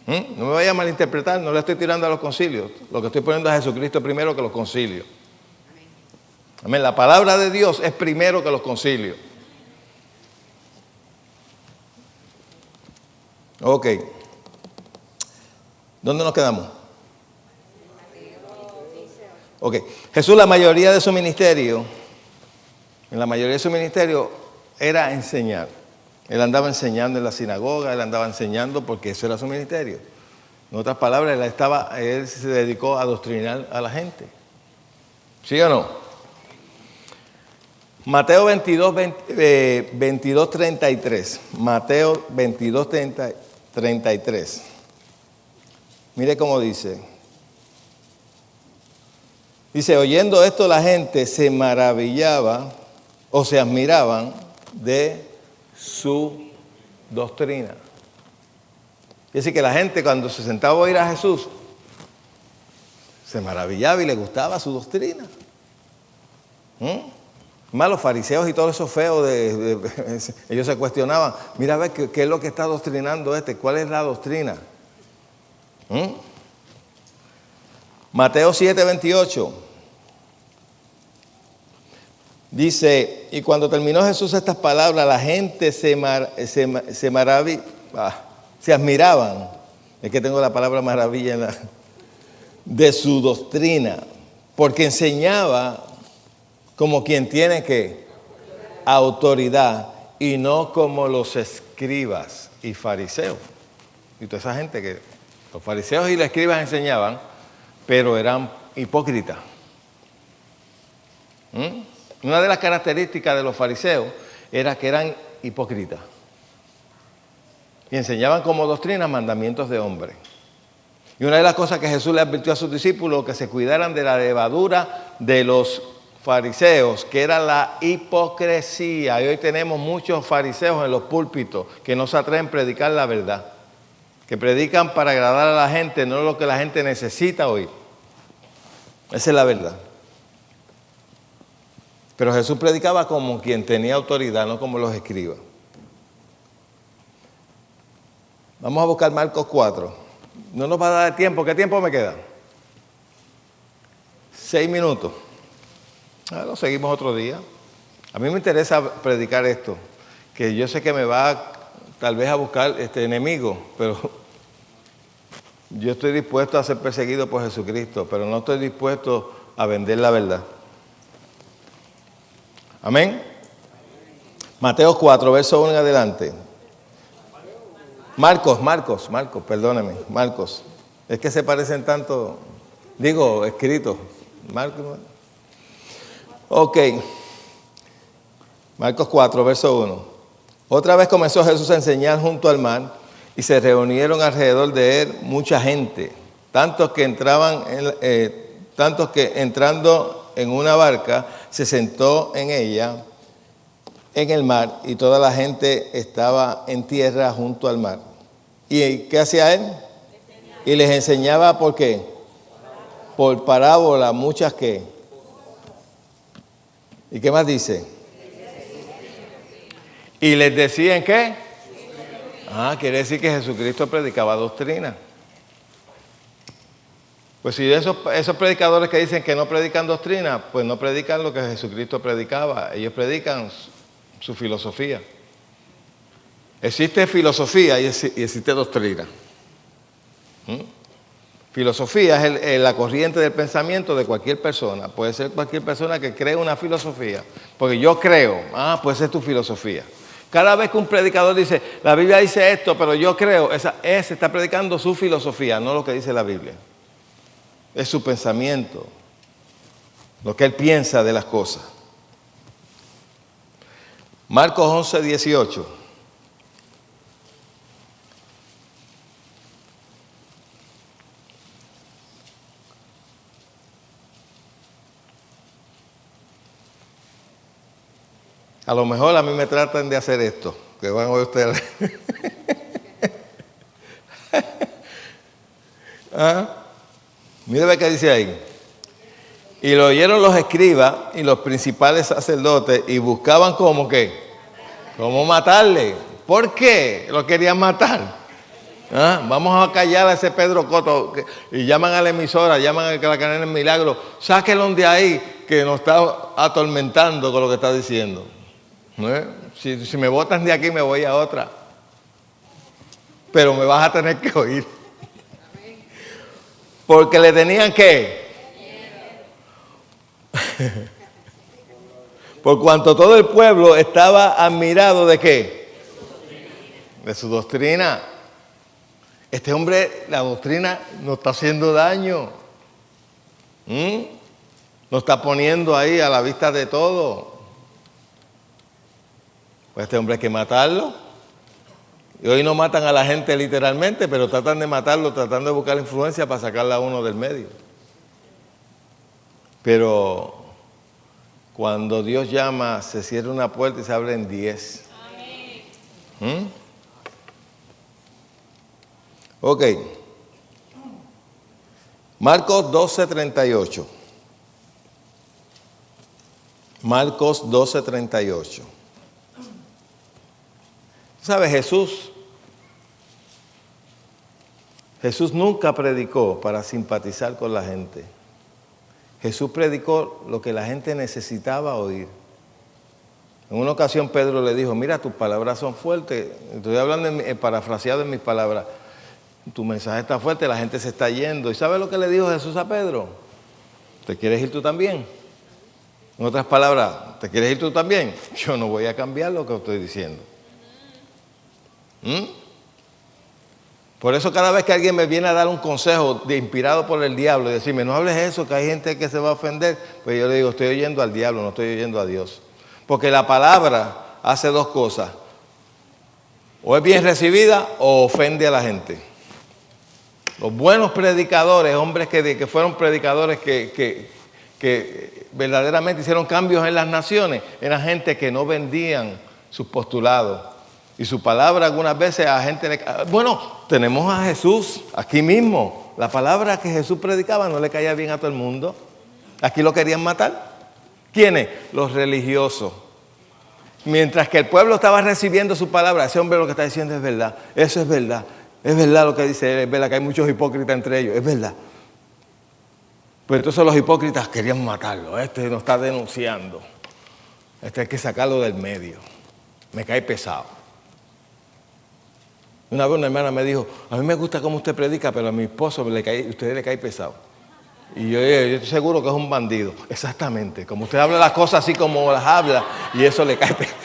No me vaya a malinterpretar, no le estoy tirando a los concilios. Lo que estoy poniendo a Jesucristo primero que los concilios. Amén. La palabra de Dios es primero que los concilios. Ok. ¿Dónde nos quedamos? Ok. Jesús, la mayoría de su ministerio, en la mayoría de su ministerio, era enseñar. Él andaba enseñando en la sinagoga, él andaba enseñando porque eso era su ministerio. En otras palabras, él se dedicó a adoctrinar a la gente. ¿Sí o no? Mateo 22, 33. Mateo 22, 33. Mire cómo dice. Dice, oyendo esto la gente se maravillaba o se admiraban de su doctrina. Es decir, que la gente cuando se sentaba a oír a Jesús, se maravillaba y le gustaba su doctrina. Más los fariseos y todos esos feos, ellos se cuestionaban, mira a ver qué es lo que está adoctrinando cuál es la doctrina. Mateo 7, 28. Dice, y cuando terminó Jesús estas palabras, la gente se admiraban, es que tengo la palabra maravilla de su doctrina, porque enseñaba como quien tiene que autoridad y no como los escribas y fariseos. Y toda esa gente que los fariseos y los escribas enseñaban, pero eran hipócritas. Una de las características de los fariseos era que eran hipócritas y enseñaban como doctrina mandamientos de hombres. Y una de las cosas que Jesús le advirtió a sus discípulos, que se cuidaran de la levadura de los fariseos, que era la hipocresía. Y hoy tenemos muchos fariseos en los púlpitos que no se atreven a predicar la verdad, que predican para agradar a la gente, no lo que la gente necesita oír. Esa es la verdad. Pero Jesús predicaba como quien tenía autoridad, no como los escribas. Vamos a buscar Marcos 4. No nos va a dar tiempo. ¿Qué tiempo me queda? 6 minutos. Lo seguimos otro día. A mí me interesa predicar esto, que yo sé que me va tal vez a buscar enemigo, pero yo estoy dispuesto a ser perseguido por Jesucristo, pero no estoy dispuesto a vender la verdad. Amén. Mateo 4, verso 1 en adelante. Marcos, perdóneme, Marcos. Es que se parecen tanto, escritos. Marcos. Ok. Marcos 4, verso 1. Otra vez comenzó Jesús a enseñar junto al mar y se reunieron alrededor de él mucha gente, tantos que entrando en una barca se sentó en ella, en el mar, y toda la gente estaba en tierra junto al mar. ¿Y qué hacía él? Y les enseñaba, ¿por qué? Por parábola, muchas que. ¿Y qué más dice? ¿Y les decían qué? Quiere decir que Jesucristo predicaba doctrina. Pues si esos predicadores que dicen que no predican doctrina, pues no predican lo que Jesucristo predicaba. Ellos predican su filosofía. Existe filosofía y existe doctrina. Filosofía es la corriente del pensamiento de cualquier persona. Puede ser cualquier persona que cree una filosofía. Porque yo creo, pues esa es tu filosofía. Cada vez que un predicador dice, la Biblia dice esto, pero yo creo, ese está predicando su filosofía, no lo que dice la Biblia. Es su pensamiento, lo que él piensa de las cosas. Marcos 11, 18. A lo mejor a mí me tratan de hacer esto, que van a oír ustedes. Mira qué dice ahí. Y lo oyeron los escribas y los principales sacerdotes y buscaban cómo matarle. ¿Por qué lo querían matar? Vamos a callar a ese Pedro Coto y llaman a la emisora, llaman a la cadena del Milagro, sáquenlo de ahí que nos está atormentando con lo que está diciendo. Si me botan de aquí me voy a otra, pero me vas a tener que oír. Porque le tenían Por cuanto todo el pueblo estaba admirado ¿de qué? De su doctrina. Este hombre, la doctrina nos está haciendo daño. Nos está poniendo ahí a la vista de todo. Pues este hombre hay que matarlo. Y hoy no matan a la gente literalmente, pero tratan de matarlo, tratando de buscar influencia para sacarle a uno del medio. Pero cuando Dios llama, se cierra una puerta y se abren 10. Ok. Marcos 12:38. Marcos 12:38. ¿Sabe Jesús nunca predicó para simpatizar con la gente. Jesús predicó lo que la gente necesitaba oír. En una ocasión Pedro le dijo, mira, tus palabras son fuertes. Estoy hablando parafraseado en mis palabras. Tu mensaje está fuerte, la gente se está yendo. ¿Y sabe lo que le dijo Jesús a Pedro? ¿Te quieres ir tú también? En otras palabras, ¿te quieres ir tú también? Yo no voy a cambiar lo que estoy diciendo. Por eso cada vez que alguien me viene a dar un consejo inspirado por el diablo y decirme, no hables eso, que hay gente que se va a ofender, pues yo le digo, estoy oyendo al diablo, no estoy oyendo a Dios. Porque la palabra hace dos cosas. O es bien recibida o ofende a la gente. Los buenos predicadores, hombres que fueron predicadores que verdaderamente hicieron cambios en las naciones, eran gente que no vendían sus postulados. Y su palabra algunas veces a gente le... Bueno, tenemos a Jesús aquí mismo. La palabra que Jesús predicaba no le caía bien a todo el mundo. Aquí lo querían matar. ¿Quiénes? Los religiosos. Mientras que el pueblo estaba recibiendo su palabra, ese hombre lo que está diciendo es verdad. Eso es verdad. Es verdad lo que dice él. Es verdad que hay muchos hipócritas entre ellos. Es verdad. Pero entonces los hipócritas querían matarlo. Este nos está denunciando. Este hay que sacarlo del medio. Me cae pesado. Una vez una hermana me dijo, a mí me gusta cómo usted predica, pero a mi esposo usted le cae pesado. Y yo estoy seguro que es un bandido. Exactamente, como usted habla las cosas así como las habla, y eso le cae pesado.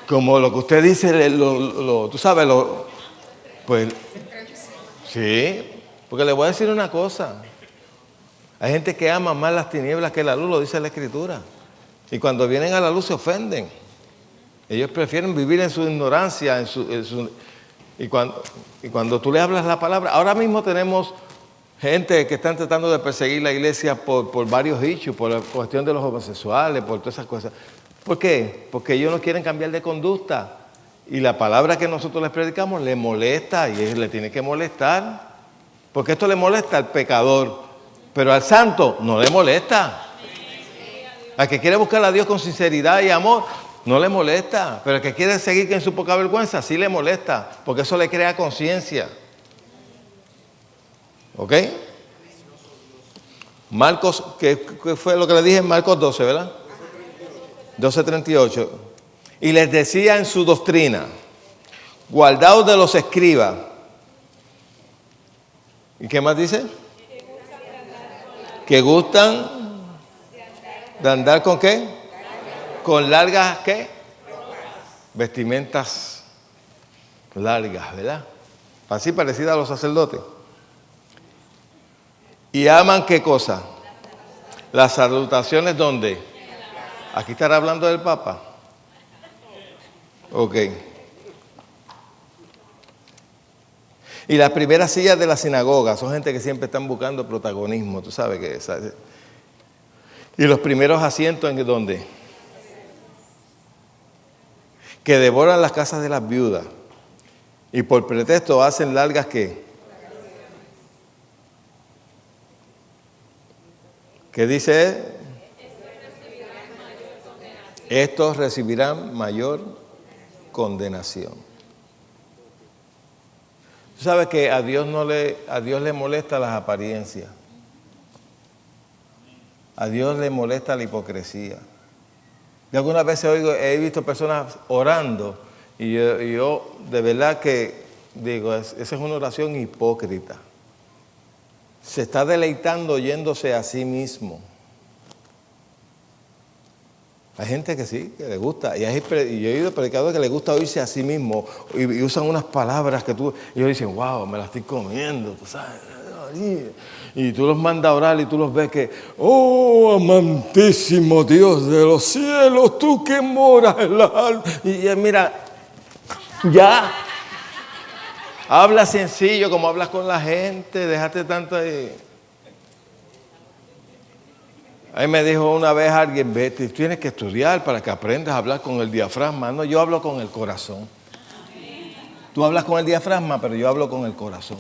Como lo que usted dice, tú sabes, pues sí, porque le voy a decir una cosa. Hay gente que ama más las tinieblas que la luz, lo dice la Escritura. Y cuando vienen a la luz se ofenden. Ellos prefieren vivir en su ignorancia, y cuando tú le hablas la palabra. Ahora mismo tenemos gente que están tratando de perseguir la iglesia por varios issues, por la cuestión de los homosexuales, por todas esas cosas. ¿Por qué? Porque ellos no quieren cambiar de conducta. Y la palabra que nosotros les predicamos les molesta y le tiene que molestar. Porque esto le molesta al pecador, pero al santo no le molesta. Al que quiere buscar a Dios con sinceridad y amor, no le molesta, pero el que quiere seguir en su poca vergüenza, sí le molesta, porque eso le crea conciencia. ¿Ok? Marcos, ¿qué fue lo que le dije en Marcos 12, verdad? 12:38. Y les decía en su doctrina, guardaos de los escribas. ¿Y qué más dice? Que gustan de andar con qué? Con largas, ¿qué? Vestimentas largas, ¿verdad? Así parecida a los sacerdotes. ¿Y aman qué cosa? Las salutaciones, ¿dónde? Aquí estará hablando del Papa. Ok. Y las primeras sillas de la sinagoga son gente que siempre están buscando protagonismo, tú sabes que es. Y los primeros asientos, ¿en dónde? Que devoran las casas de las viudas y por pretexto hacen largas ¿qué? ¿Qué dice? Estos recibirán mayor condenación. Tú sabes que a Dios le molesta las apariencias. A Dios le molesta la hipocresía. Yo algunas veces he visto personas orando y yo de verdad que digo, esa es una oración hipócrita. Se está deleitando oyéndose a sí mismo. Hay gente que sí, que le gusta. Y yo he oído predicadores que les gusta oírse a sí mismo y usan unas palabras que y ellos dicen, wow, me las estoy comiendo, tú sabes. Y tú los mandas a orar y tú los ves que, oh, amantísimo Dios de los cielos, tú que moras en la alma. Y mira, ya. Habla sencillo como hablas con la gente, déjate tanto ahí. Ahí me dijo una vez alguien, vete, tienes que estudiar para que aprendas a hablar con el diafragma. No, yo hablo con el corazón. Tú hablas con el diafragma, pero yo hablo con el corazón.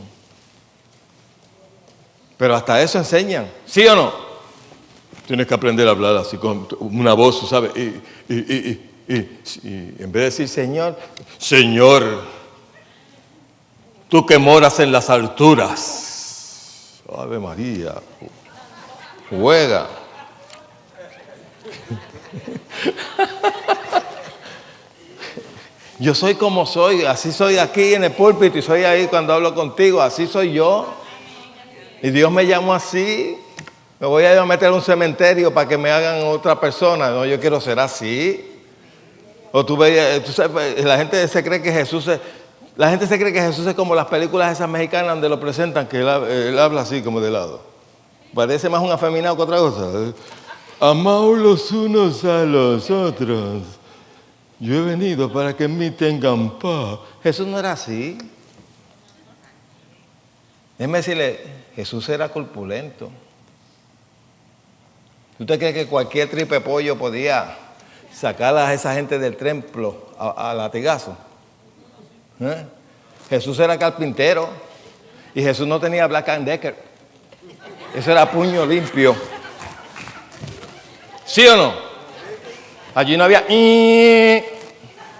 Pero hasta eso enseñan, ¿sí o no? Tienes que aprender a hablar así con una voz, ¿sabes? Y en vez de decir Señor, Señor, tú que moras en las alturas. Ave María, juega. Yo soy como soy, así soy aquí en el púlpito y soy ahí cuando hablo contigo, así soy yo. Y Dios me llamó así. Me voy a ir a meter a un cementerio para que me hagan otra persona. No, yo quiero ser así. O tú sabes, la gente se cree que Jesús es como las películas esas mexicanas donde lo presentan, que él habla así como de lado. Parece más un afeminado que otra cosa. Amaos los unos a los otros. Yo he venido para que en mí tengan paz. Jesús no era así. Déjeme decirle, Jesús era corpulento. ¿Usted cree que cualquier tripe pollo podía sacar a esa gente del templo a latigazo? Jesús era carpintero y Jesús no tenía Black & Decker. Eso era puño limpio. ¿Sí o no? Allí no había...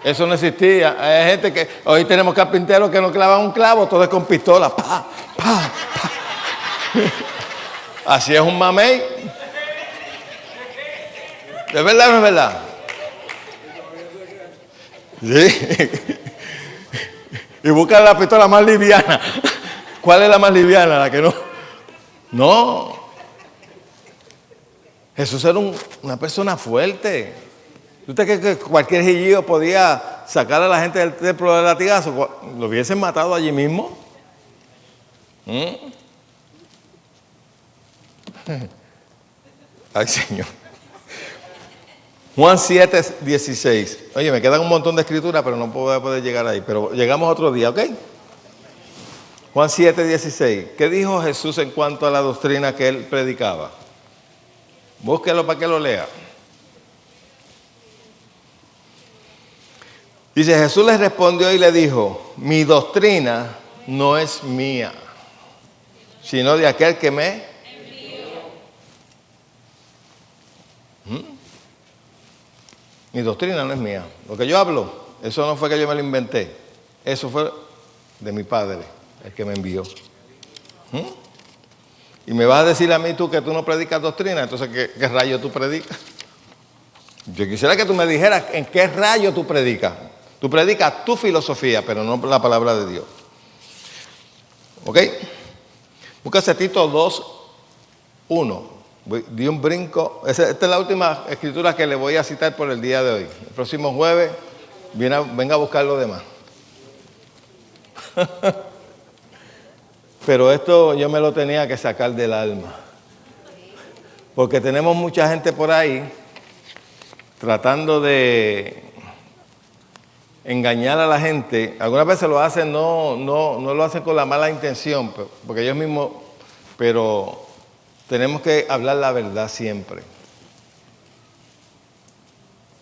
Eso no existía. Hay gente que... Hoy tenemos carpinteros que no clavan un clavo, todo es con pistola. ¡Pa, pa, pa! Así es un mamey. ¿Es verdad o no es verdad? Sí. Y busca la pistola más liviana. ¿Cuál es la más liviana? La que no. No. Jesús era una persona fuerte. ¿Usted cree que cualquier gillido podía sacar a la gente del templo de latigazo? ¿Lo hubiesen matado allí mismo? Ay, Señor. Juan 7, 16. Oye, me quedan un montón de escrituras, pero no puedo poder llegar ahí. Pero llegamos otro día, ¿ok? Juan 7, 16. ¿Qué dijo Jesús en cuanto a la doctrina que él predicaba? Búsquelo para que lo lea. Dice, Jesús les respondió y le dijo, mi doctrina no es mía, sino de aquel que me envió. Mi doctrina no es mía. Lo que yo hablo, eso no fue que yo me lo inventé. Eso fue de mi Padre, el que me envió. Y me vas a decir a mí tú que tú no predicas doctrina, entonces ¿qué rayo tú predicas? Yo quisiera que tú me dijeras en qué rayo tú predicas. Tú predicas tu filosofía, pero no la palabra de Dios. ¿Ok? Búscase Tito 2, 1. Di un brinco. Esta es la última escritura que le voy a citar por el día de hoy. El próximo jueves venga a buscar lo demás. Pero esto yo me lo tenía que sacar del alma. Porque tenemos mucha gente por ahí tratando de engañar a la gente. Algunas veces lo hacen, no lo hacen con la mala intención, porque ellos mismos, pero tenemos que hablar la verdad siempre.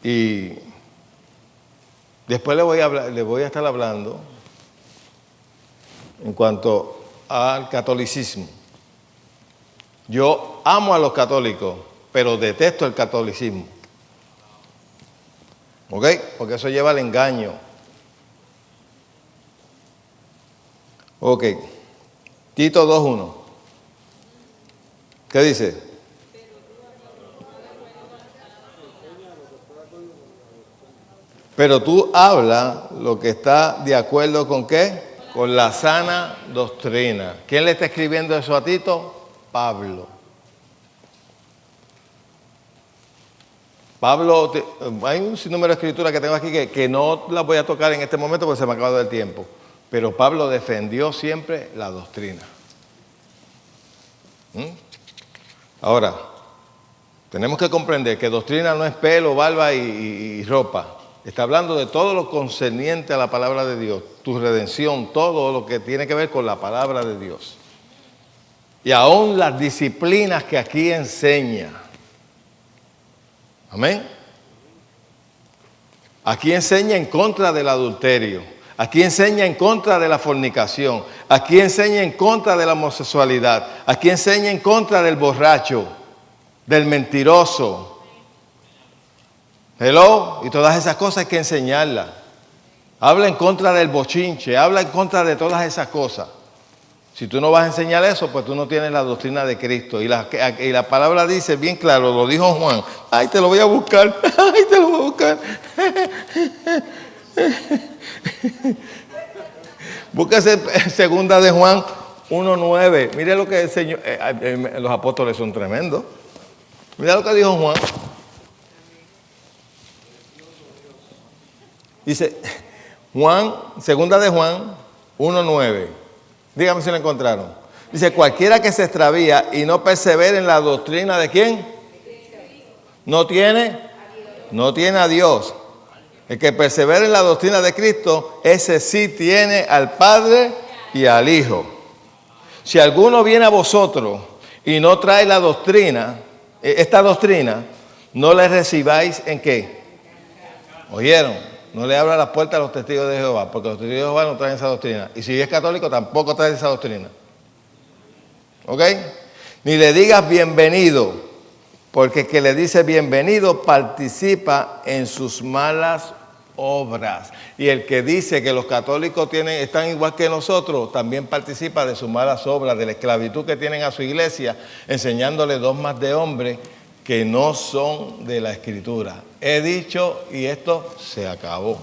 Y después le voy a estar hablando en cuanto al catolicismo. Yo amo a los católicos, pero detesto el catolicismo. ¿Ok? Porque eso lleva al engaño. Ok. Tito 2:1. ¿Qué dice? Pero tú habla lo que está de acuerdo con ¿qué? Con la sana doctrina. ¿Quién le está escribiendo eso a Tito? Pablo. Pablo, hay un sinnúmero de escrituras que tengo aquí que no las voy a tocar en este momento porque se me ha acabado el tiempo. Pero Pablo defendió siempre la doctrina. Ahora, tenemos que comprender que doctrina no es pelo, barba y ropa. Está hablando de todo lo concerniente a la palabra de Dios, tu redención, todo lo que tiene que ver con la palabra de Dios. Y aún las disciplinas que aquí enseña. Amén. Aquí enseña en contra del adulterio. Aquí enseña en contra de la fornicación. Aquí enseña en contra de la homosexualidad. Aquí enseña en contra del borracho, del mentiroso. Hello. Y todas esas cosas hay que enseñarlas. Habla en contra del bochinche. Habla en contra de todas esas cosas. Si tú no vas a enseñar eso, pues tú no tienes la doctrina de Cristo. Y la palabra dice bien claro, lo dijo Juan. Ay, te lo voy a buscar. Ay, te lo voy a buscar. Búsquese segunda de Juan 1:9. Mire lo que el Señor, los apóstoles son tremendos. Mira lo que dijo Juan. Dice, segunda de Juan 1:9. Dígame si lo encontraron. Dice, cualquiera que se extravía y no persevere en la doctrina de ¿quién? No tiene a Dios. El que persevera en la doctrina de Cristo, ese sí tiene al Padre y al Hijo. Si alguno viene a vosotros y no trae la doctrina, esta doctrina, no le recibáis ¿en qué? ¿Oyeron? No le abra las puertas a los testigos de Jehová, porque los testigos de Jehová no traen esa doctrina. Y si es católico, tampoco trae esa doctrina. ¿Ok? Ni le digas bienvenido, porque el que le dice bienvenido participa en sus malas obras. Y el que dice que los católicos están igual que nosotros, también participa de sus malas obras, de la esclavitud que tienen a su iglesia, enseñándole dogmas de hombres que no son de la Escritura. He dicho y esto se acabó.